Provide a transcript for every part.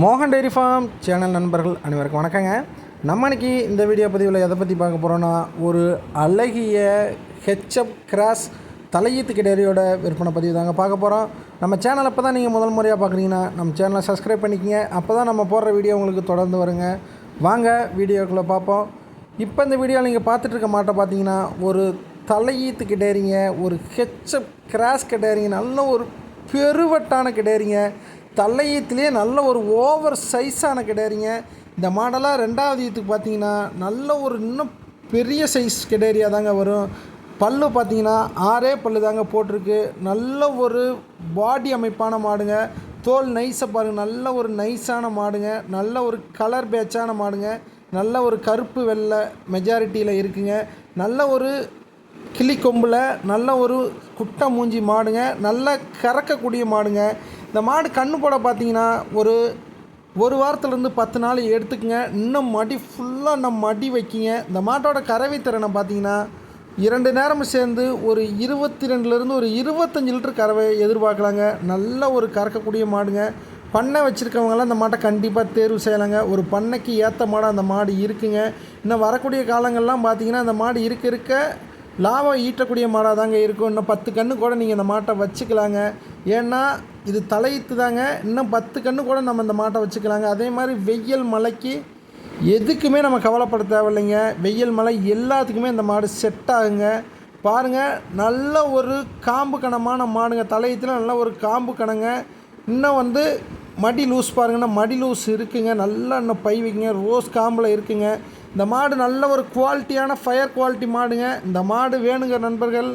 மோகன் dairy farm channel நண்பர்கள் அனைவருக்கும் வணக்கங்க. நம்ம இன்னைக்கு இந்த வீடியோ பதிவில் எதை பற்றி பார்க்க போகிறோன்னா, ஒரு அழகிய ஹெச்எப் கிராஸ் தலையீத்து கிடேரியோட விற்பனை பதிவு தாங்க பார்க்க போகிறோம். நம்ம சேனல் இப்போ தான் நீங்கள் முதல் முறையாக பார்க்குறீங்கன்னா நம்ம சேனலை சப்ஸ்கிரைப் பண்ணிக்கங்க. அப்போ தான் நம்ம போடுற வீடியோ உங்களுக்கு தொடர்ந்து வருங்க. வாங்க வீடியோக்குள்ளே பார்ப்போம். இப்போ இந்த வீடியோவில் நீங்கள் பார்த்துட்ருக்க மாட்டை பார்த்தீங்கன்னா, ஒரு தலையீத்து கிடேரிங்க, ஒரு ஹெச்எப் கிராஸ் கிடேரிங்க, நல்ல ஒரு பெருவட்டான கிடேரிங்க, தலையீத்துலேயே நல்ல ஒரு ஓவர் சைஸான கிடேரிங்க. இந்த மாடலாக ரெண்டாவது ஈத்துக்கு பார்த்தீங்கன்னா நல்ல ஒரு இன்னும் பெரிய சைஸ் கிடேரியாக தாங்க வரும். பல்லு பார்த்தீங்கன்னா 6 பல்லு தாங்க போட்டிருக்கு. நல்ல ஒரு பாடி அமைப்பான மாடுங்க. தோல் நைஸை பாருங்கள், நல்ல ஒரு நைஸான மாடுங்க. நல்ல ஒரு கலர் பேட்சான மாடுங்க. நல்ல ஒரு கருப்பு வெள்ளை மெஜாரிட்டியில் இருக்குங்க. நல்ல ஒரு கிளி கொம்பில் நல்ல ஒரு குட்டை மூஞ்சி மாடுங்க. நல்லா கறக்கக்கூடிய மாடுங்க. இந்த மாடு கண்ணு போட பார்த்தீங்கன்னா ஒரு வாரத்துலேருந்து 10 நாள் எடுத்துக்குங்க. இன்னும் மடி ஃபுல்லாக நம்ம மடி வைக்கிங்க. இந்த மாட்டோட கறவை திறனை பார்த்தீங்கன்னா 2 நேரமும் சேர்ந்து ஒரு 22லேருந்து ஒரு 25 லிட்டர் கறவை எதிர்பார்க்கலாங்க. நல்ல ஒரு கறக்கக்கூடிய மாடுங்க. பண்ணை வச்சுருக்கவங்களாம் இந்த மாட்டை கண்டிப்பாக தேர்வு செய்யலாங்க. ஒரு பண்ணைக்கு ஏற்ற மாடாக அந்த மாடு இருக்குங்க. இன்னும் வரக்கூடிய காலங்கள்லாம் பார்த்தீங்கன்னா அந்த மாடு இருக்க லாபம் ஈட்டக்கூடிய மாடாக தாங்க இருக்கும். இன்னும் 10 கன்று கூட நீங்கள் இந்த மாட்டை வச்சுக்கலாங்க. ஏன்னா இது தலையீத்து தாங்க. இன்னும் 10 கன்று கூட நம்ம இந்த மாட்டை வச்சுக்கலாங்க. அதே மாதிரி வெயில் மழைக்கு எதுக்குமே நம்ம கவலைப்பட தேவையில்லைங்க. வெயில் மழை எல்லாத்துக்குமே இந்த மாடு செட் ஆகுங்க. பாருங்கள், நல்ல ஒரு காம்பு கணமான மாடுங்க. தலையீத்தில் நல்ல ஒரு காம்பு கணங்க. இன்னும் மடி லூஸ் பாருங்கன்னா மடி லூஸ் இருக்குங்க. நல்லா இன்னும் பை வைக்குங்க. ரோஸ் காம்பில் இருக்குங்க. இந்த மாடு நல்ல ஒரு குவாலிட்டியான ஃபயர் குவாலிட்டி மாடுங்க. இந்த மாடு வேணுங்கிற நண்பர்கள்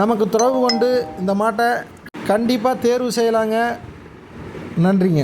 நமக்கு தொடர்பு கொண்டு இந்த மாட்டை கண்டிப்பாக தேர்வு செய்யலாங்க. நன்றிங்க.